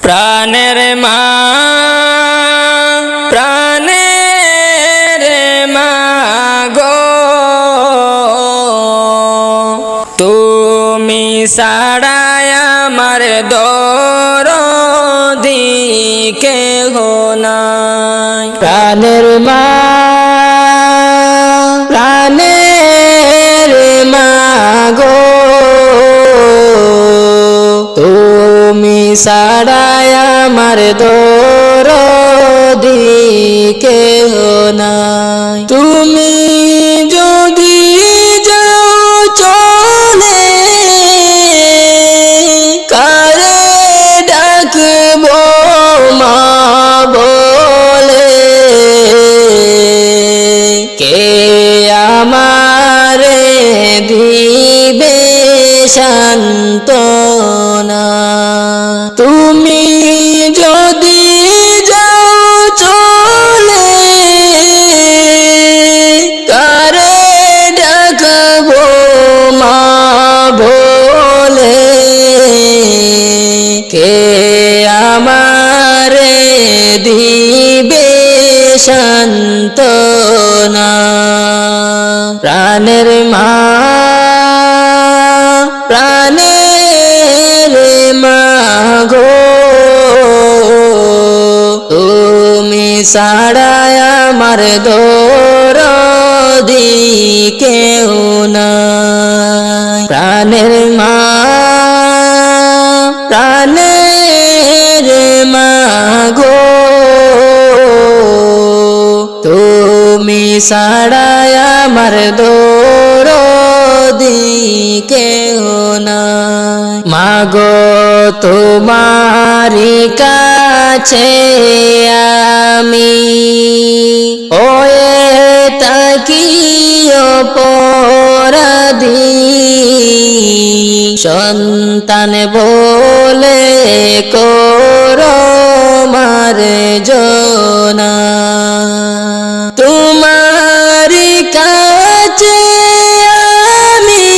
প্রাণের মা প্রাণের মা গো তুমি ছাড়ায় আমার দরদি কেহ নাই। প্রাণের মা প্রাণের মা গো তুমি ছাড়ায় আমার দরদি কেহ নাই। তুমি যদি যাও চলে কারে ডাকব মা বলে, কে আমারে দিবে সান্ত্বনা। তুমি যদি যাও চলে কারে ডাকব মা বলে, কে আমারে দিবে সান্ত্বনা। প্রাণের মা প্রাণের মা গো তুমি ছাড়ায় আমার দরদি কেহ নাই। প্রাণের মা প্রাণের মা গো তুমি ছাড়ায় আমার দরদি কেহ নাই। মাগো তোমারি কাছে আমি ওয়ে তাকি অপরাধী, সন্তান বলে করো মার্জনা। তোমারি কাছে আমি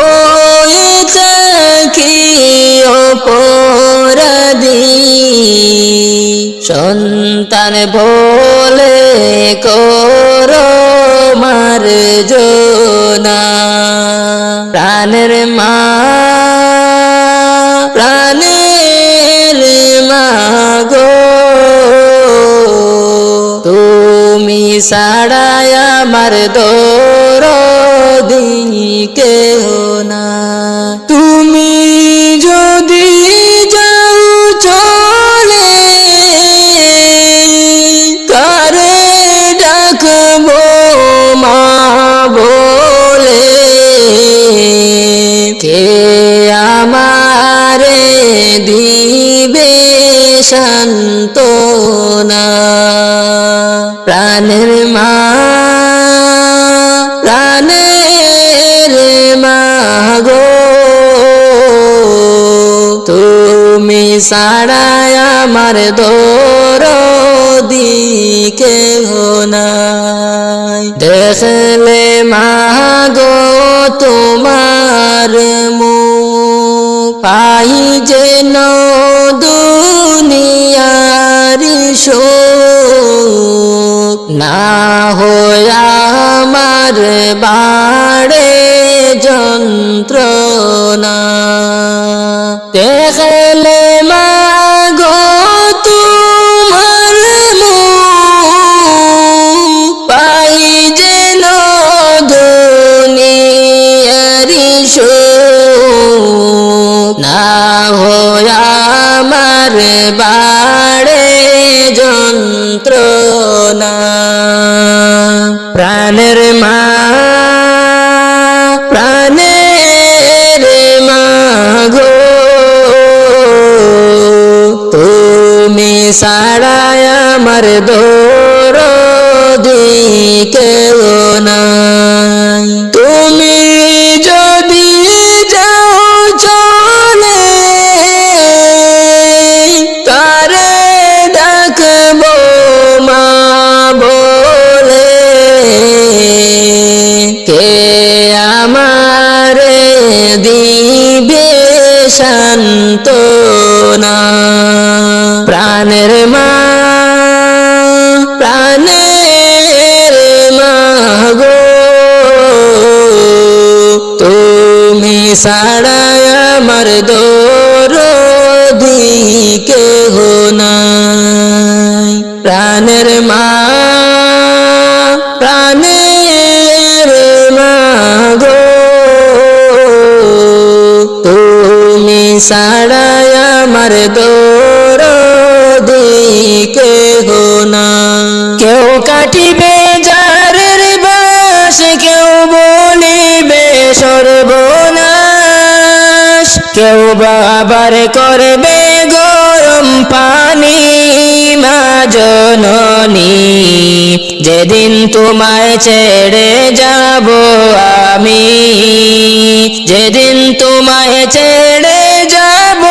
ওই তাকি অপরাধী, সন্তান বলে করো মার্জনা। প্রাণের মা প্রাণের মা গো তুমি ছাড়ায় আমার দরদি কেহ নাই। তুমি যদি যাও চলে কারে ডাকব মা বলে, কে আমারে দিবে সান্ত্বনা। প্রাণের মা প্রাণের মা গো তুমি ছাড়ায় আমার দরদি কেহ নাই। দেখলে মা গো তোমার মুখ পাই যেন দুনিয়ার সুখ, না হইয়া আমার বাড়ে যন্ত্রণা। দেখলে মা গো তোমার মুখ পাই যেন দুনিয়ার সুখ, না হইয়া আমার বাড়ে যন্ত্রণা। প্রাণের মা প্রাণের মা গো তুমি ছাড়ায় আমার দরদি কেহ নাই। তুমি যদি যাও চলে কারে ডাকব মা বলে, কে আমারে দিবে শান্ত প্রাণের মা প্রাণের মা গো তুমি ছাড়া আমার দরদি কেহ নাই প্রাণের মা প্রাণের মা গো তুমি ছাড়া আমার দরদি কেহ নাই কেউ কাটিবে জারের বাস কেউ বলিবে সর্বনাশ কেউ বাবার করবে গরম পানি মা জননী যেদিন তোমায় ছেড়ে যাব আমি যেদিন তোমায় ছেড়ে যাব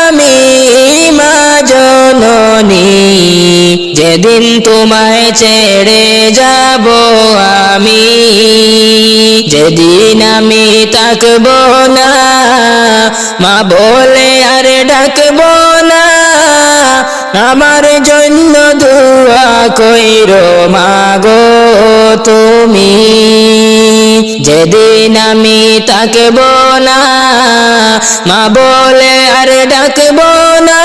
আমি মা জননী যেদিন তোমায় ছেড়ে যাব আমি যেদিন আমি থাকব না মা বলে আর ডাকব না আমার জন্য দোয়া কইরো মা গো তুমি যেদিন আমি থাকব না মা বলে আর ডাকব না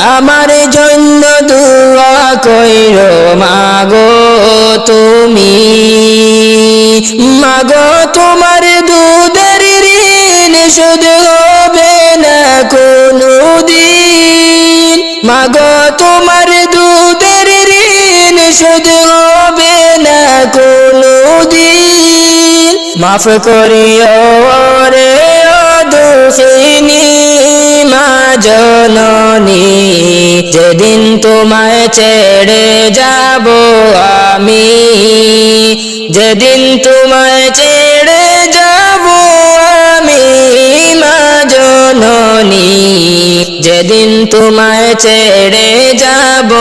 আমার জন্য দোয়া কইরো মা গো তুমি মা গো তোমার দুধের ঋণ শোধ হবে না কোনদিন মা গো তোমার দুধের ঋণ শোধ হবে না কোনদিন মাফ করিও রে ও দুঃখিনী মা জননী যেদিন তোমায় ছেড়ে যাব আমি যেদিন তোমায় ছেড়ে যাব আমি মা জননী যেদিন তোমায় ছেড়ে যাব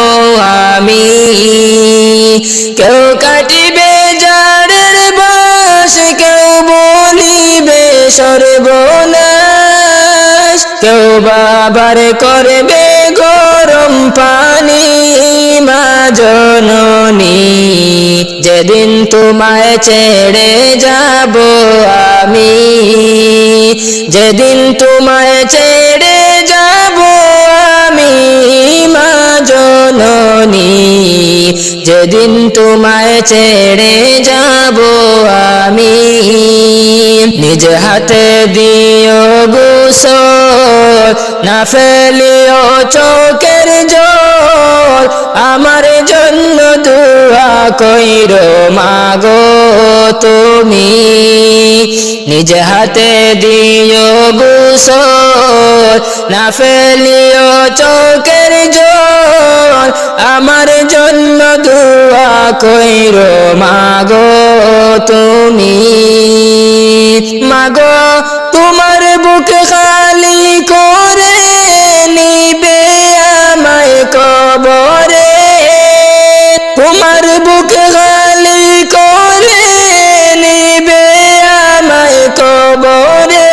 আমি কেউ কাটিবে জাড়ের বাস কেউ বলিবে সর্বনাশ কেউ বাবার করবে গরম পানি মা জননী যেদিন তোমায় ছেড়ে যাব আমি যেদিন তোমায় ছেড়ে যাব আমি মা জননী যেদিন তোমায় ছেড়ে যাব আমি নিজ হাতে দিও গোসল না ফেলিও চোখের জল আমার জন্য দোয়া কইরো মা গো তুমি নিজ হাতে দিও গোসল না ফেলিও চোখের জল আমার জন্য দোয়া কইরো মা গো তুমি মা গো তোমার বুক খালি করে নিবে আমায় কবরে তোমার বুক খালি করে নিবে আমায় কবরে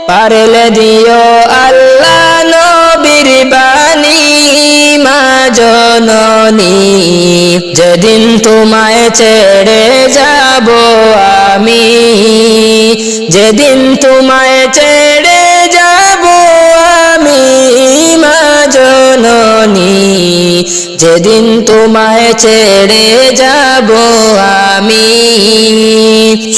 পারলে দিও আল্লাহ নবীর বাণী মা জননী যেদিন তোমায় ছেড়ে যাব আমি যেদিন তোমায় ছেড়ে যাব আমি মা জননী যেদিন তোমায় ছেড়ে যাব আমি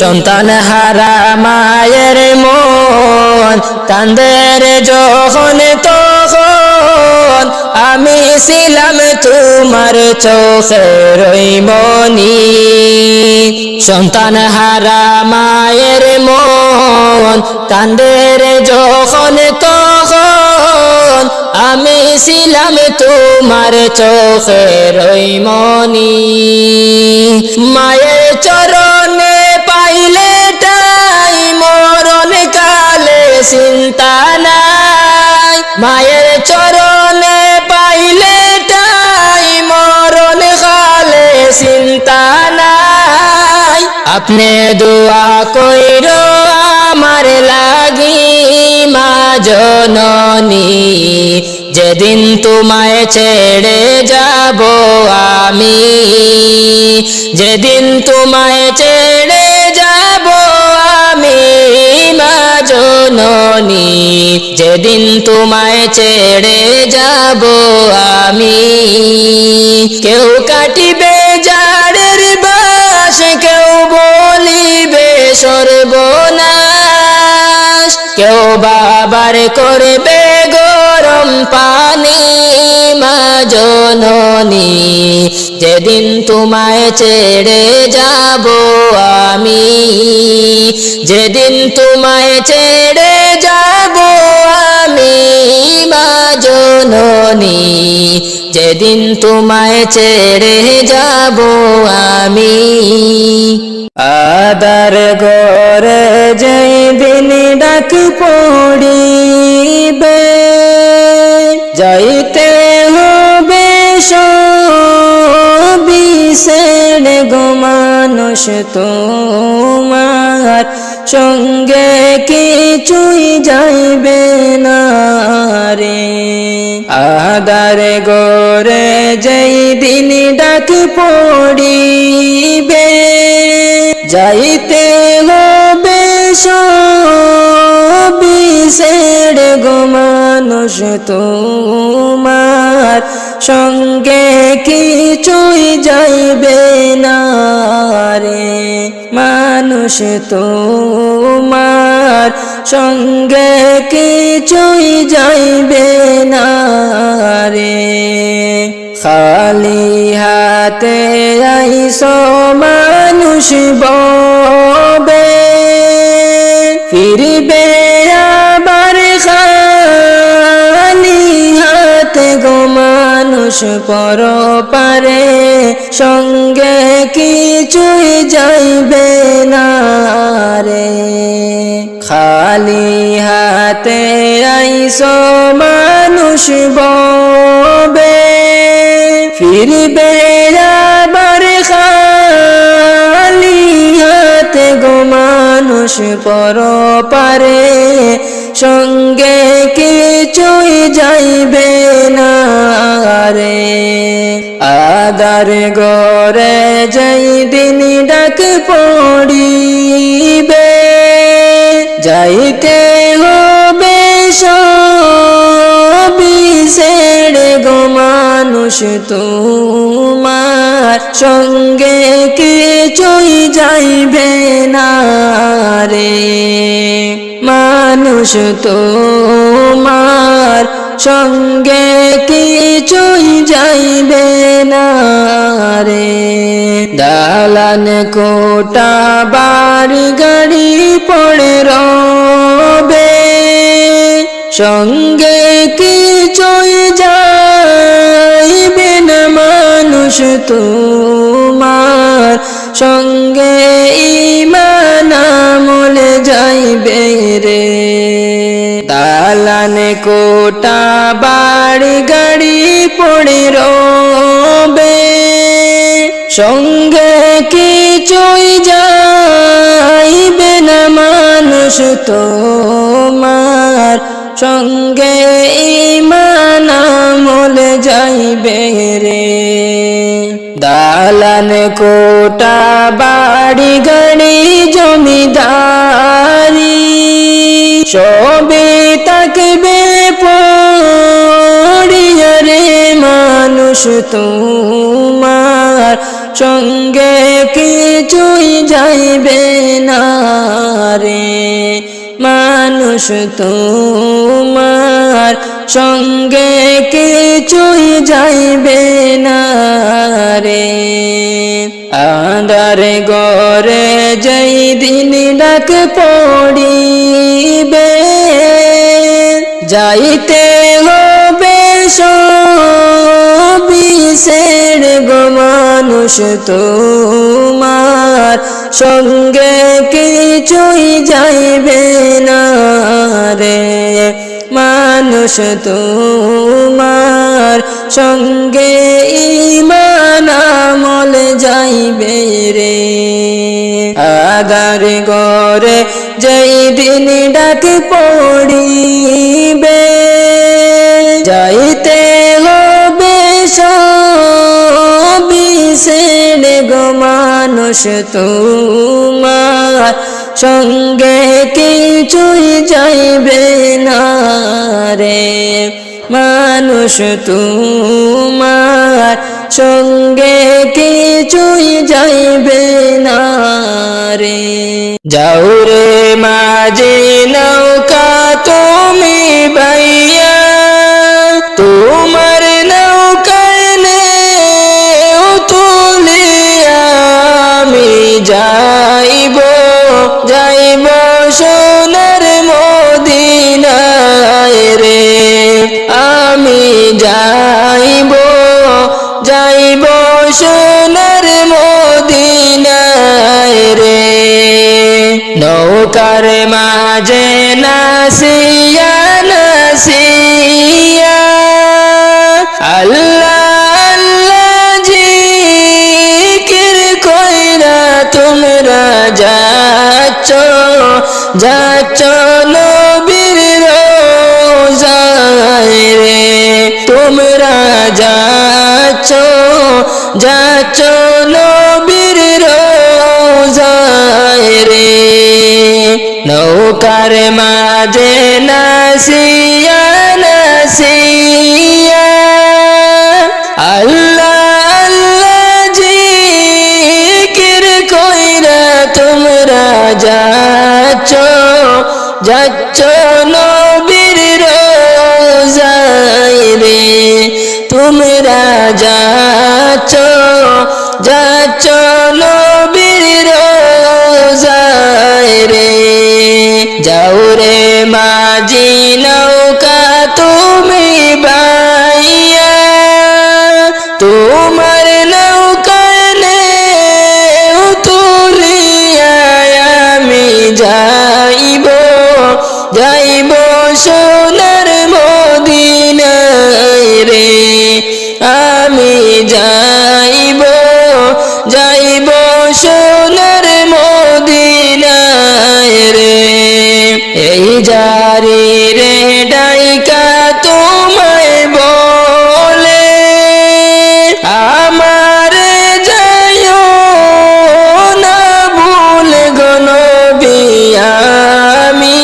সন্তান হারা মায়ের মন কান্দের যখন তখন আমি ছিলাম তোমার চোখের মনি সন্তান হারা মায়ের মন কান্দের যখন তখন আমি ছিলাম তোমার চোখের মনি মায়ের চরণে পাইলে তাই মরণ কালে চিন্তা নাই মায়ের চরণে পাইলে তাই মরণ কালে চিন্তা নাই আপনি দোয়া কইরো আমার লাগি মা জননী যেদিন তোমায় ছেড়ে যাব আমি যেদিন তোমায় ছেড়ে যাব আমি মা জননী যেদিন তোমায় ছেড়ে যাব আমি কেউ কাটিবে জাড়ের বাঁশ কেউ বলিবে সর্বনাশ কেউ বাবার করবে গরম পানি মা জননী যেদিন তোমায় ছেড়ে যাব আমি যেদিন তোমায় ছেড়ে যাব আমি মা জননী যেদিন তোমায় ছেড়ে যাব আমি আদার ঘরে যেই দিন ডাক পড়িবে যাইতে হবে সবই ছেড়ে গো মানুষ তোমার সঙ্গে কিছুই যাইবে না রে আদার ঘরে যেই দিন ডাক পড়িবে যাইতে হবে সবই ছেড়ে গো মানুষ তোমার সঙ্গে কিছুই যাইবে না রে মানুষ তোমার সঙ্গে কিছুই যাইবে না রে খালি হাতে আইসো মানুষ ববে ফিরবে আবার খালি হাতে গো মানুষ পরপারে সঙ্গে কিছুই যাইবে না রে খালি হাতে আইসো মানুষ ববে ফিরবে আবার খালি হাতে গো মানুষ পরপারে সঙ্গে কিছুই যাইবে না রে আদার ঘরে যেই দিন ডাক পড়িবে যাইতে হবে সবই ছেড়ে গো মানুষ তোমার সঙ্গে কিছুই যাইবে না রে মানুষ তোমার সঙ্গে কিছুই যাইবে না রে দালান কোটা বাড়ি গাড়ি পড়ে রবে সঙ্গে কিছুই যাইবে না মানুষ তোমার সঙ্গে ঈমান আমল যাইবে রে দালান কোটা বাড়ি গাড়ি পড়ে রবে সঙ্গে কিছুই যাইবে না মানুষ তোমার সঙ্গে ঈমান আমল যাইবে রে দালান কোটা বাড়ি গাড়ি জমিদারি সবে থাকবে পড়িয়া রে মানুষ তোমার সঙ্গে কিছুই যাইবে না রে মানুষ তোমার সঙ্গে কিছুই যাইবে না রে আঁধার ঘরে যেই দিন ডাক পড়িবে যাইতে হবে সবই ছেড়ে গো মানুষ তোমার সঙ্গে কিছুই যাইবে না রে মানুষ তোমার সঙ্গে ঈমান আমল যাইবে রে আঁধার ঘরে যেই দিন ডাক পড়িবে যাইতে হবে সবই ছেড়ে গো মানুষ তোমার সঙ্গে কিছুই যাইবে না রে মানুষ তোমার সঙ্গে কিছুই যাইবে না রে যাও রে মাঝি নৌকা তুমি বাইয়া তোমার নৌকায় নেও তুলিয়া আমি যাইব যাইব সোনার মদিনায় রে আমি যাইব যাইব সোনার মদিনায় রে নৌকার মাঝে নাসিয়া নাসিয়া আল্লাহ আল্লাহ জিকির কইরা তোমরা যাচ্ছ যাচ্ছ নবীর রোজায় রে তোমরা যাচ্ছ যাচ্ছ নবীর রোজায় রে নৌকার মাঝে নাসিয়া নাসিয়া আল্লাহ আল্লাহ জিকির কইরা তোমরা যাচ্ছ যাচ্ছ নবীর রোজায় রে তোমরা যাচ্ছ যাচ্ছ নবীর রোজায় রে যাও রে মাঝি নৌকা তুমি বাইয়া তোমার নৌকায় নেও তুলিয়া আমি যাইব যাইব সোনার মদিনায় রে আমি যাইব যাইব সোনার মদিনায় রে এই জারি রে ডাইকা তোমায় বলে আমারে যাইও না ভুল গো নবী আমি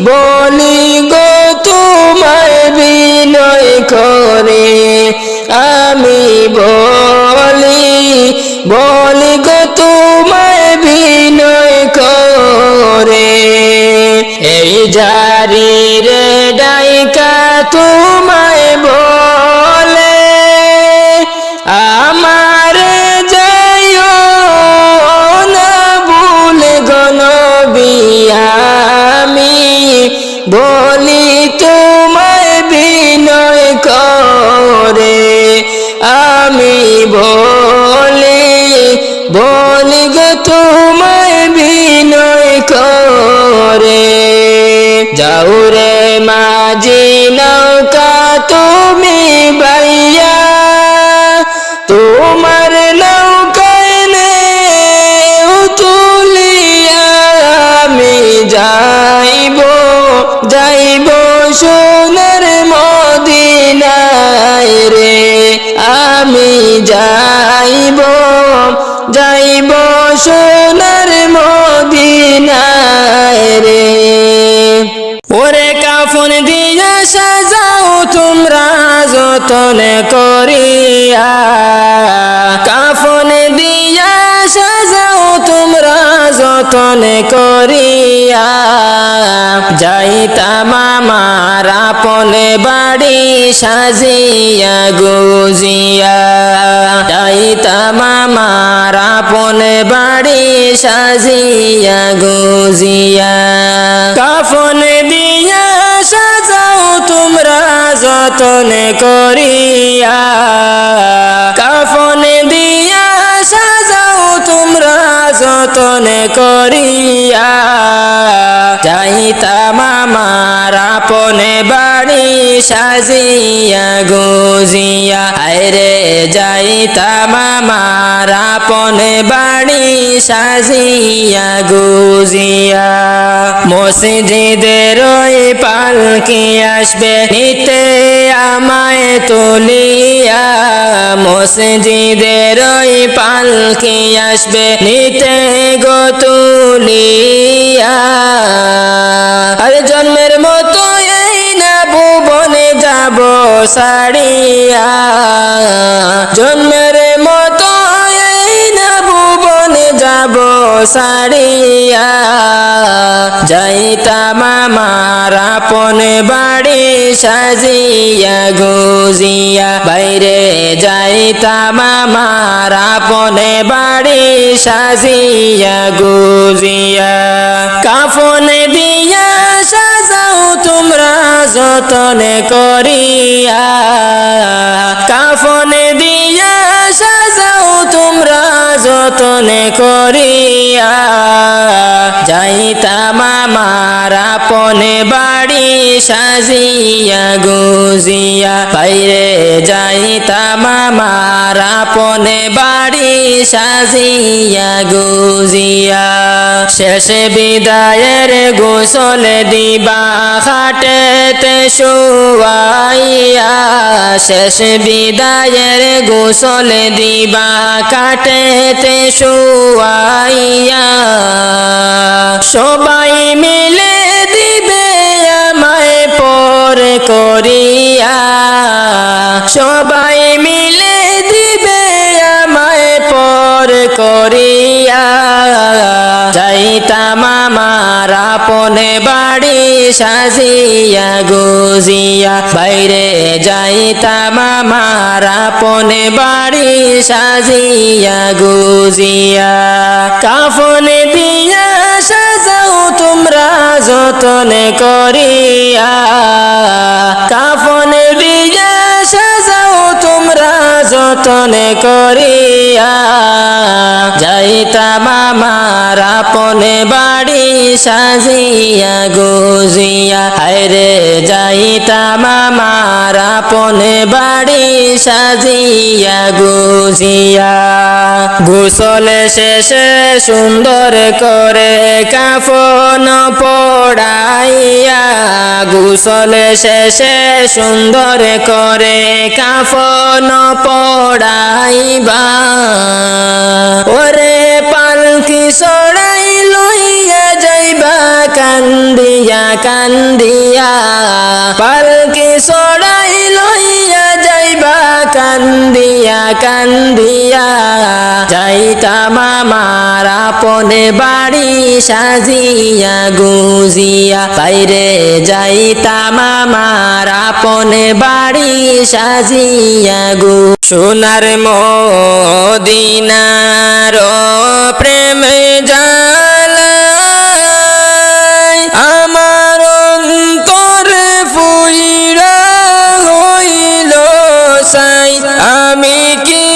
বলি গো তোমায় বিনয় করে আমি বলি গো তোমায় বিনয় করে এই জারি রে ডাইকা তোমায় বলে আমারে যাইও না ভুল গো নবী আমি বলি তোমায় বিনয় করে আমি বলি গো তোমায় বিনয় করে যাও রে মাঝি নৌকা তুমি বাইয়া তোমার নৌকায় নেও তুলিয়া আমি যাইব যাইব সোনার মদিনায় রে আমি যাইব যাইব সোনার মদিনায় রে ওরে কাফন দিয়া সাজাও তোমরা যতন করিয়া কাফন দিয়া সাজাও তোমরা যতন করিয়া যাইতাম আমার আপন বাড়ি সাজিয়া গুজিয়া যাইতাম আমার আপন বাড়ি সাজিয়া গুজিয়া কাফন দিয়া সাজাও তোমরা যতন করিয়া কাফন দিয়া সাজাও তোমরা যতন করিয়া যাই যাইতাম আমার আপন বাড়ি সাজিয়া গুজিয়া আরে যাইতাম আমার আপন বাড়ি সাজিয়া গুজিয়া মসজিদের ওই পালকি আসবে নিতে আমায় তুলিয়া মসজিদের ওই পালকি আসবে নিতে গো তুলিয়া আরে জন্মের মতো এই না ভুবনে যাব সারিয়া জন্মের মতো এই না ভুবনে যাব সারিয়া যাইতাম আমার আপন বাড়ি সাজিয়া গুজিয়া বাইরে যাইতাম আমার আপন বাড়ি সাজিয়া গুজিয়া কাফন দিয়া সাজাও তোমরা যতন করিয়া কাফন দিয়া সাজাও তোমরা যতন করিয়া যাইতাম আমার আপন বাড়ি সাজিয়া গুজিয়া বাইরে যাইতাম আমার আপন বাড়ি সাজিয়া গুজিয়া শেষ বিদায়ের গোসল দিবা খাটেতে শুয়াইয়া শেষ বিদায়ের গোসল দিবা কাটেতে শুয়াইয়া সবাই মিলে দিবে আমায় পর করিয়া সবাই মিলে দিবে আমায় পর করিয়া যাইতাম আমার আপন বাড়ি সাজিয়া গুজিয়া বাইরে যাইতাম আমার আপন বাড়ি সাজিয়া গুজিয়া কাফন দিয়া সাজাও তোমরা যতন করিয়া কাফন দিয়া সাজাও তোমরা যতন করিয়া যাইতাম আমার আপন বাড়ি সাজিয়া গুজিয়া হায়রে যাইতাম আমার আপন বাড়ি সাজিয়া গুজিয়া গোসল শেষে সুন্দর করে কাফন পড়াইয়া গোসল শেষে সুন্দর করে কাফন পড়াইবা ওরে পালকি সরাই লইয়া যাইবা কান্দিয়া কান্দিয়া পালকি সরাই লইয়া যাইবা কান্দিয়া কান্দিয়া যাইতাম আমার আপন বাড়ি সাজিয়া গুজিয়া বাইরে যাইতাম আমার আপন বাড়ি সাজিয়া গু সোনার মদিনার প্রেম জালায় আমার অন্তরে ফুইরা হইল সাই আমি কি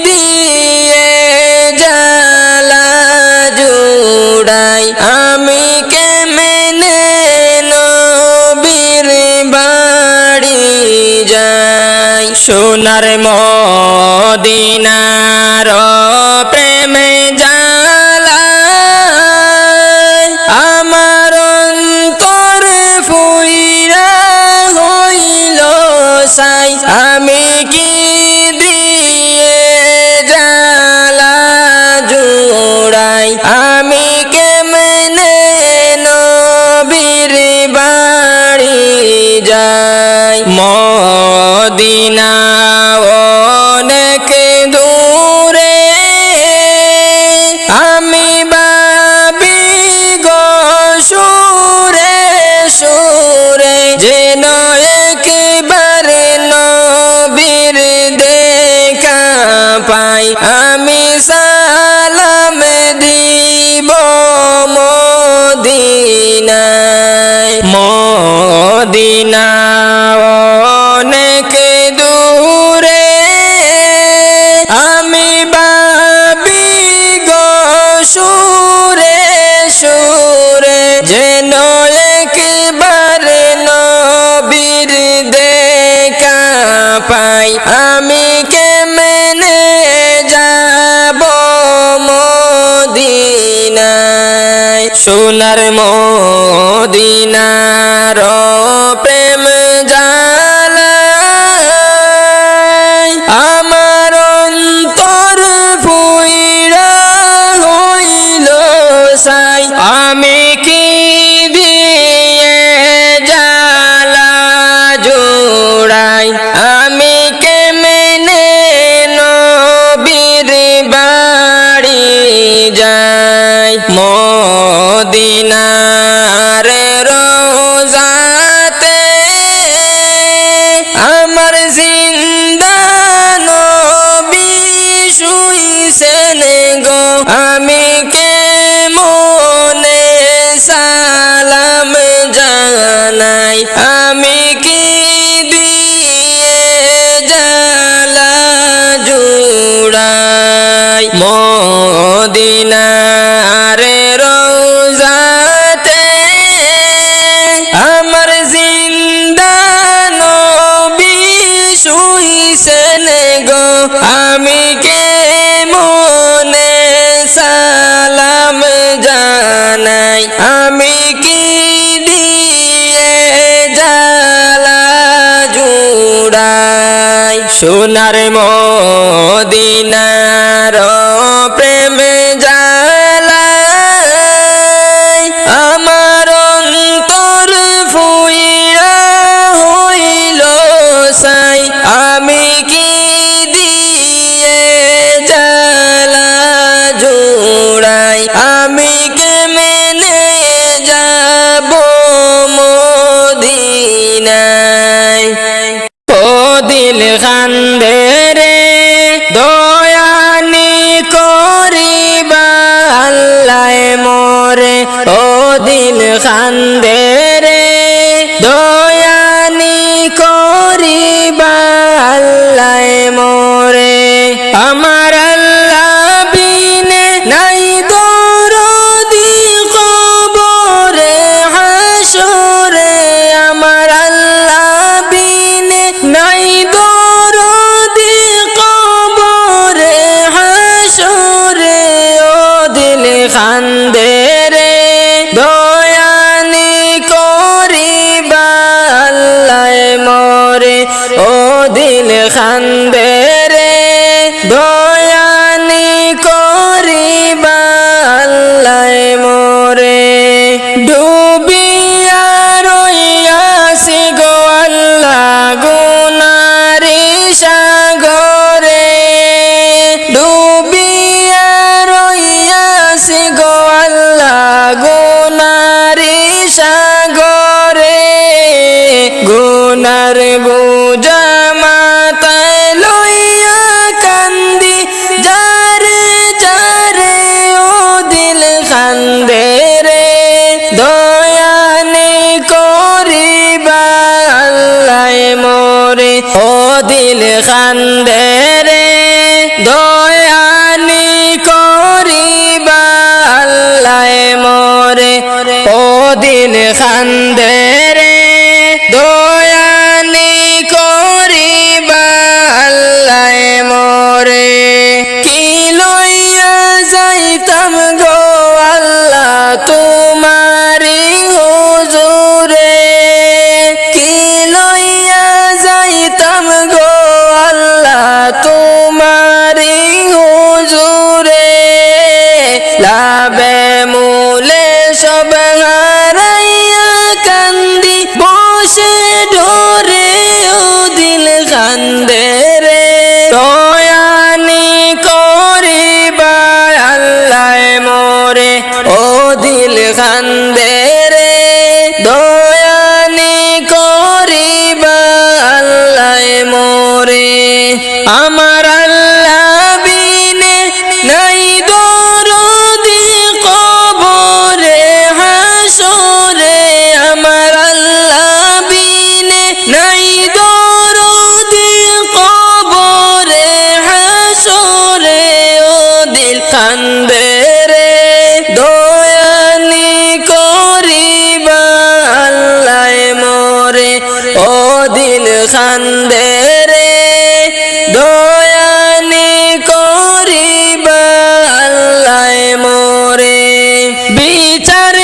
দিয়ে জালা জুড়াই আমি কেমনে নবীর বাড়ি যাই সোনার মদিনার প্রেম জালায় আমার অন্তরে ফুইরা হইল সাই আমি কি দিয়ে জালা জুড়াই আমি কেমনে নবীর বাড়ি যাই মদিনা অনেক দূরে আমি ভাবি গো সুরে সুরে যেন একবার নবীর দেখা পাই আমি সালাম দিব মদিনায় মদিনা অনেক দূর সোনার মদিনার প্রেম জ্বালায় আমার অন্তর পুইরা হইল সাই আমি কি দিয়ে জ্বালা জোড়াই আমি কেমনে নবীর বাড়ি যাই মদিনার রোজাতে আমার জিন্দা নবী শুইছেন গো আমি কেমনে সালাম জানাই আমি কি দিয়ে জ্বালা জুড়াই মদিনার রোজাতে আমার জিন্দা নবী শুইছেন গো আমি কেমনে সালাম জানাই আমি কি দিয়ে জ্বালা জুড়াই সোনার মদিনার প্রেম জ্বালায় আমার অন্তর ফুইরা হইল সাই আমি কি দিয়ে জ্বালা জোড়াই আমি কেমনে যাব মদিনায় ও দিল খান্দে রে দয়ানি করিবা আল্লাহ মোরে ও দিল খান্দে রে দয়ানি করিবা আল্লাহ মোরে আমার আল্লাহ বিনে নাই দরদি কবরে হাসরে আমার আল্লাহ বিনে নাই দরদি কবরে হাসরে ও দিল খান্দে রে দয়ানি করিবা আল্লাহ মোরে ও দিল খান্দে রে দয়ানি করিবা আল্লাহ মোরে ডুবিয়া রইয়াছি গো আল্লাহ গুনারি সাগরে ডুবিয়া রইয়াছি গো আল্লাহ গুনারি সাগরে গুনার বোঝা মাথায় লইয়া কান্দি যারে যারে ও দিল খান্দে রে দয়ানি করিবা আল্লাহ মোরে ও দিল খান্দে রে দয়ানি করিবা আল্লাহ মোরে ও দিল খান্দে রে দয়ানি করিবা আল্লাহ মোরে কি লইয়া যাইতাম গো আল্লাহ তোমারি হুজুরে কি লইয়া যাইতাম গো আল্লাহ তোমারি হুজুরে লাবে মূলে সব হারাইয়া কান্দি বসে ঢোরে ও দিল খান্দে রে দয়ানি করিবা আল্লাহ মোরে ও দিল খান্দে রে দয়ানি করিবা আল্লাহ মোরে আমার আল্লাহ বিনে নাই দরদি কবরে হাসরে আমার আল্লাহ বিনে নাই দরদি কবরে হাসরে ও দিল খান্দে রে দয়ানি করিবা আল্লাহ মোরে ও দিল খান্দে রে দয়ানি করিবা আল্লাহ মোরে বিচার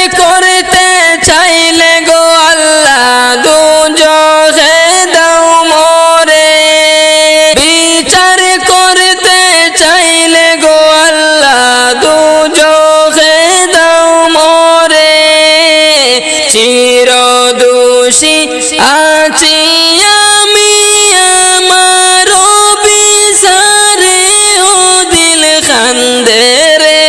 আছি আমি আমার বিচারে ও দিল খান্দে রে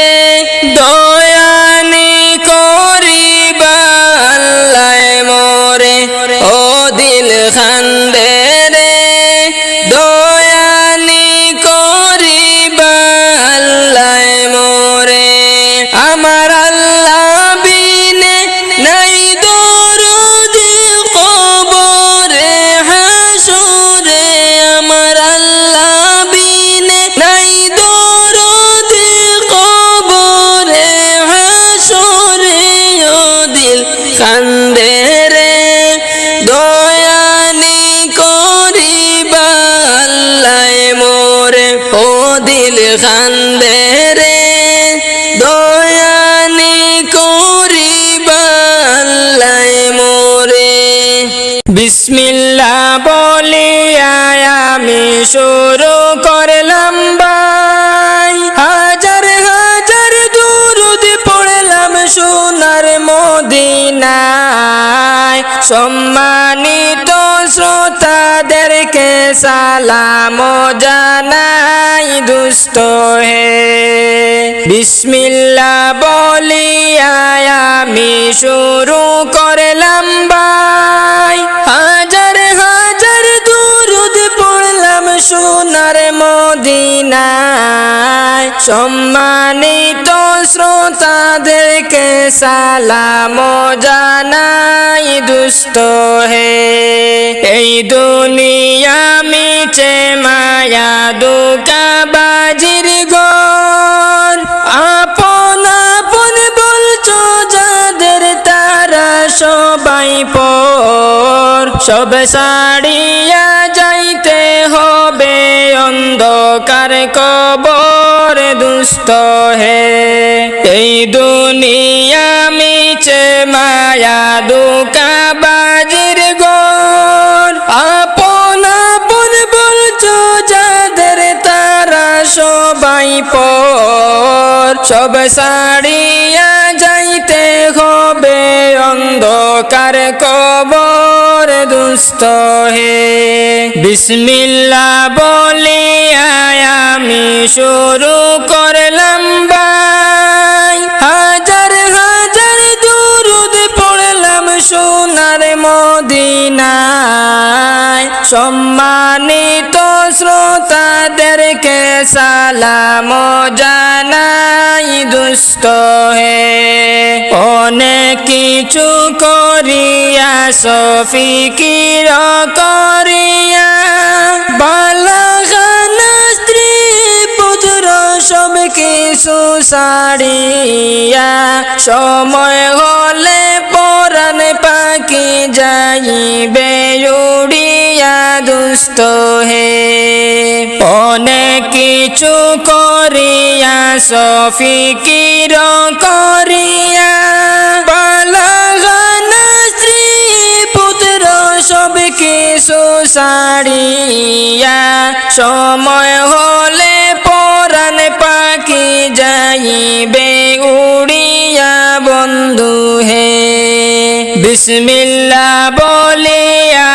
দয়ানি করিবা আল্লাহ মোরে ও দিল খান্দে রে দয়ানি করিবা আল্লাহ মোরে আমার আল্লাহ বিনে নাই দরদি কবরে হাসরে আমার আল্লাহ বিনে নাই দরদি কবরে হাসরে ও দিল কান্দে রে দয়ানি করিবা আল্লাহ মোরে ও দিল কান্দে রে দয়ানি করিবা আল্লাহ মোরে বিসমিল্লাহ বলিয়া আমি শুরু করলাম ভাই হাজার হাজার দুরূদ পড়লাম সোনার মদিনায় সম্মানিত শ্রোতাদেরকে সালাম জানাই দুষ্ট হে বিসমিল্লাহ বলিয়া আমি শুরু করলাম ভাই হাজার হাজার দুরূদ পড়লাম সোনার মদিনায় সম্মানিত শ্রোতাদেরকে সালাম জানাই দুষ্ট হে এই দুনিয়া মিছে মায়া ধোঁকাবাজির ঘর আপন আপন বলছো যাদের তারা সবাই পর সব ছাড়িয়া যাইতে হবে অন্ধকার কবর দুষ্ট হে এই দুনিয়া মিছে মায়া ধোঁকাবাজির ঘর আপন আপন বলছো যাদের তারা সবাই পর সব ছাড়িয়া যাইতে হবে অন্ধকার কবর দুষ্ট হে বিসমিল্লাহ বলিয়া আমি শুরু করলাম ভাই হাজার হাজার দুরূদ পড়লাম সোনার মদিনায় সম্মানিত শ্রোতাদেরকে সালাম জানাই দুষ্ট হে অনেক কিছু করিয়া ফিকির করিয়া বালাখানা স্ত্রী পুত্র সব কিছু ছাড়িয়া সময় হলে পরাণ পাখি যাইবে উড়িয়া দুষ্ট হে অনেক কিছু করিয়া ফিকির করিয়া বালাখানা স্ত্রী পুত্র সব কিছু ছাড়িয়া সময় হলে পরাণ পাখি যাইবে উড়িয়া বন্ধু হে বিসমিল্লাহ বলিয়া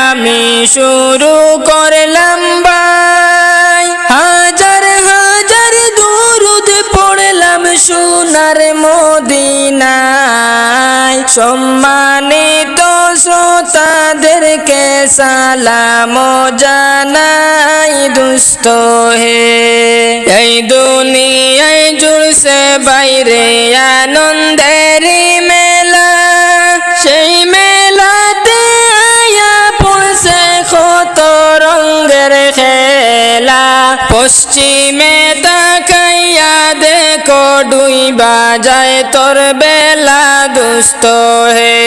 আমি শুরু করলাম ভাই হাজার হাজার দুরূদ পড়লাম সোনার মদিনায় সম্মানিত শ্রোতাদেরকে সালাম জানাই দুষ্ট হে এই দুনিয়ায় জুড়ছে বাইরে আনন্দের মেলা সেই মেলাতে আয়া পড়ছে কত রঙের খেলা পশ্চিমে তাকাইয়া দেখো ডুইবা যায় তোর বেলা দুষ্ট হে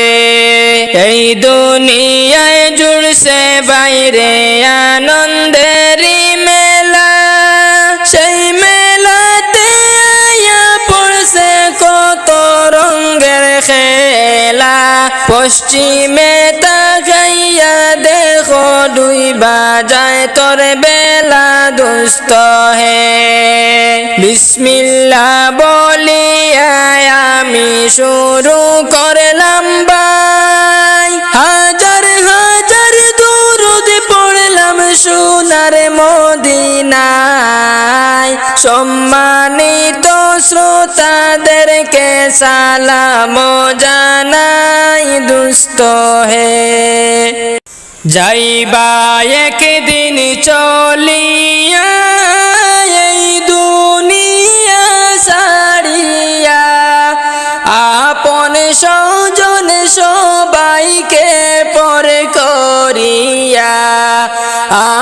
এই দুনিয়ায় জুড়ছে বাইরে আনন্দের মেলা সেই মেলাতে আয়া পড়ছে কত রঙের খেলা পশ্চিমে তাকাইয়া দেখো ডুইবা যায় তোর বেলা দুষ্ট হে বিসমিল্লাহ বলিয়া আমি শুরু করলাম ভাই হাজার সোনার মদিনায়। সম্মানিত শ্রোতাদেরকে সালাম জানাই দুস্থ হে। যাইবা একদিন চলিয়া এই দুনিয়া ছাড়িয়া, আপন স্বজন সবাইকে পর করিয়া,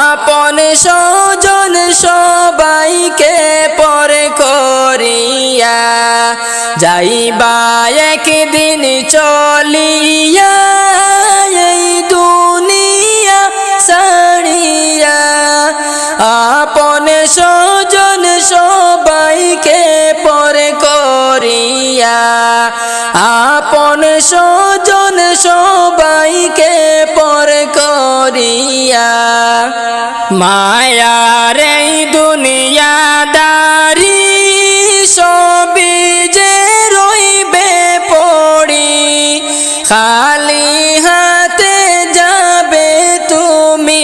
আপন স্বজন সবাইকে পর করিয়া। যাইবা একদিন চলিয়া এই দুনিয়া ছাড়িয়া, আপন স্বজন সবাইকে পর করিয়া, আপন স্বজন সবাইকে পর করিয়া। মায়ার এই দুনিয়াদারি সবই যে রইবে পড়ি, খালি হাতে যাবে তুমি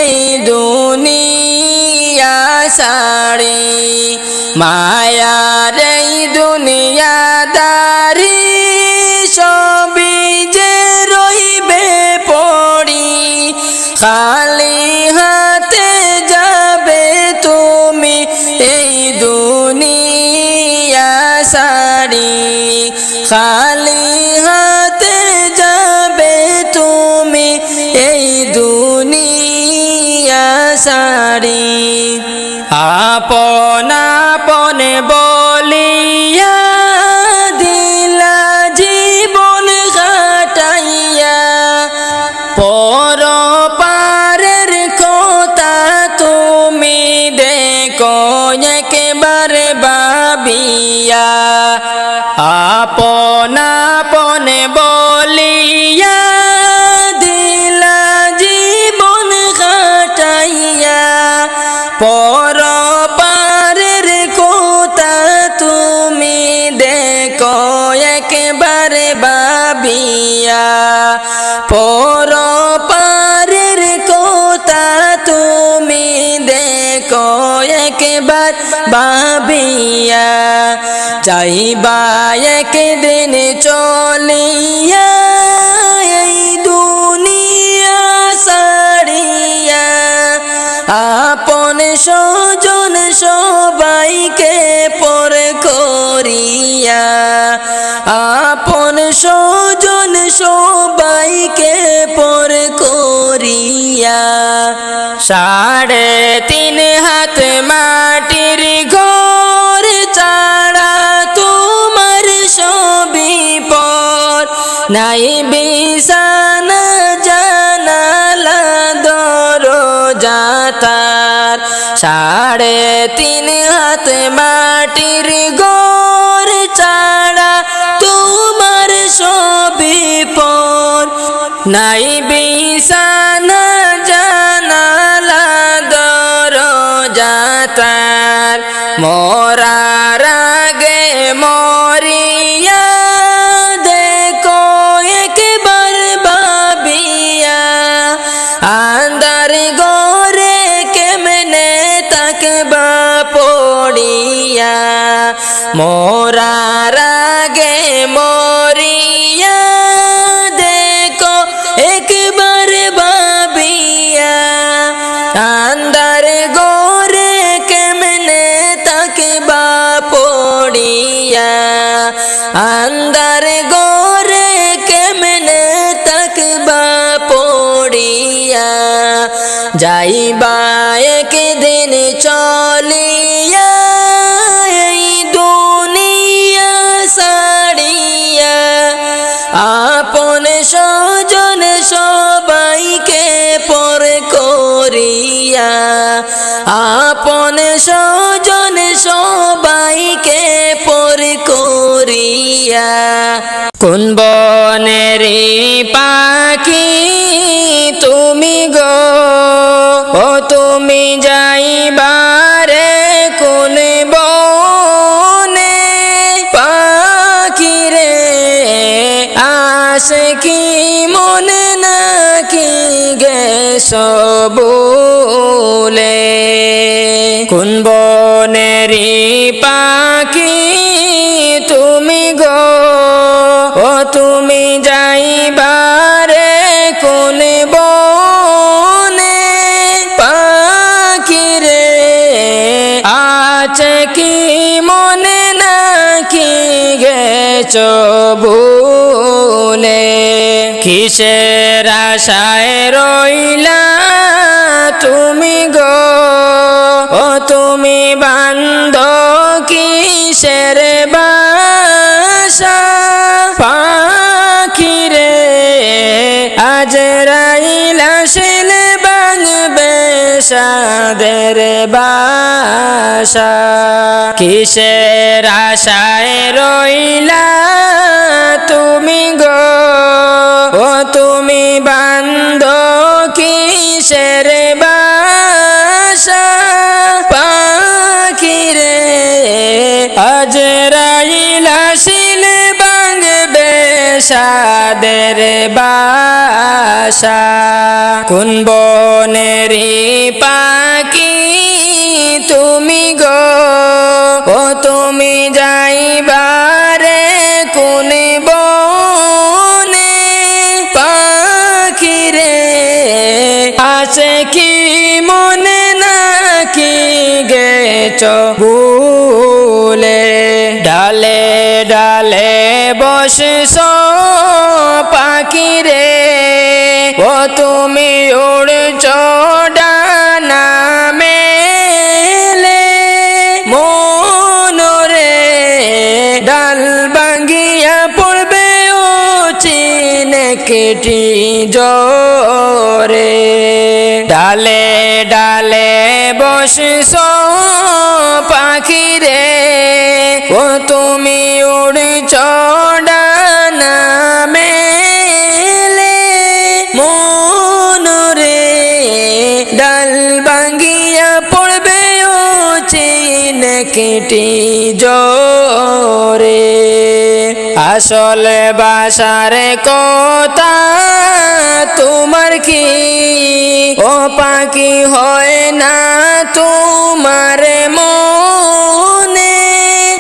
এই দুনিয়া ছাড়ি। মায়ার এই দুনিয়াদারি সবই যে রইবে পড়ি, খালি হাতে যাবে তুমি এই দুনিয়া ছাড়ি, খালি হাতে যাবে তুমি এই দুনিয়া ছাড়ি। আপন আপন বলিয়া দিলা জীবন কাটাইয়া, পর পারের কথা তুমি দেখো একবার ভাবিয়া। আপন আপন বলিয়া দিলা জীবন কাটাইয়া, পর পারের কথা তুমি দেখো একবার ভাবিয়া। পর পারের কথা তুমি দেখো একবার ভাবিয়া। যাইবা একদিন চলিয়া এই দুনিয়া ছাড়িয়া, আপন স্বজন সবাইকে পর করিয়া, আপন স্বজন সবাইকে পর করিয়া। 3.5 হাত মাটির ঘর ছাড়া তোমার সবই পর, নাই বিছানা জানালা দরজা তার। 3.5 হাত মাটির ঘর ছাড়া তোমার সবই পর, নাই বিছানা জানালা দরজা তার। মরার আগে মরিয়া দেখো একবার ভাবিয়া, আন্ধার ঘরে কেমনে থাকবা পড়িয়া। মরার আগে মরিয়া দেখো একবার ভাবিয়া, আন্ধার ঘরে কেমনে থাকবা পড়িয়া, আন্ধার ঘরে কেমনে থাকবা পড়িয়া। যাইবা একদিন চলিয়া এই দুনিয়া ছাড়িয়া, আপন স্বজন সবাইকে পর করিয়া, আপন স্বজন সবাইকে পর করিয়া। কোন বনের পাখি তুমি গো, ও তুমি যাইবারে কোন বনে, পাখি রে আসে কি মনে নাকি গেছো বলে। গেছো ভুলে। কিসের আশায় রইলা তুমি গো, ও তুমি বান্ধ কিসের বাসা। পাখিরে আজরাইল আসলে ভাঙবে সাদের বাসা। কিসের আশায় রইলা তুমি গো, ও তুমি বান্ধ কিসের বাসা। পাখিরে আজরাইল আসলে ভাঙবে সাদের বাসা। কোন বনেরি পাখি তুমি গো, ও তুমি যাইবারে কোন বনে। পাখিরে আছে কি মনে নাকি গেছো ভুলে। ডালে ডালে বসেছ পাখিরে, ও তুমি উড়ছ ডানা মেলে। মনরে ডাল ভাঙ্গিয়া পড়বে ও চিনে কেটি জোরে। ডালে ডালে বসেছ পাখিরে, ও তুমি উড়ছ ডানা মেলে। মনরে ডাল ভাঙ্গিয়া পড়বে ও চিনে কেটি জোরে। আসলে বাসার কথা তোমার কি, ও পাখি হয় না তোমার মনে।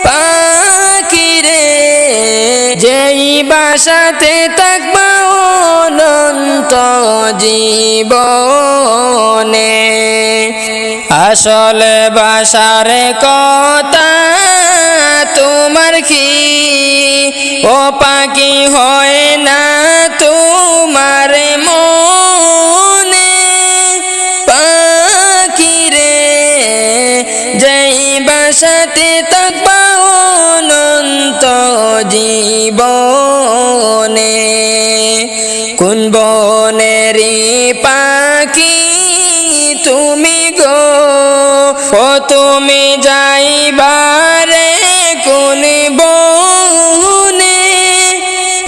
পাখিরে যেই বাসাতে থাকবা অনন্ত জীবনে। আসলে বাসার কথা তোমার কি, ও পাখি হয় না তোমার মনে। পাখিরে যেই বাসাতে থাকবা অনন্ত জীবনে। কোন বনেরি পাখি তুমি গো, ও তুমি যাইবারে কোন বনে।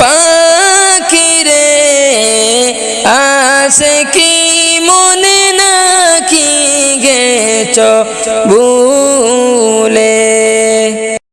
পাখিরে আছে কি মনে নাকি গেছো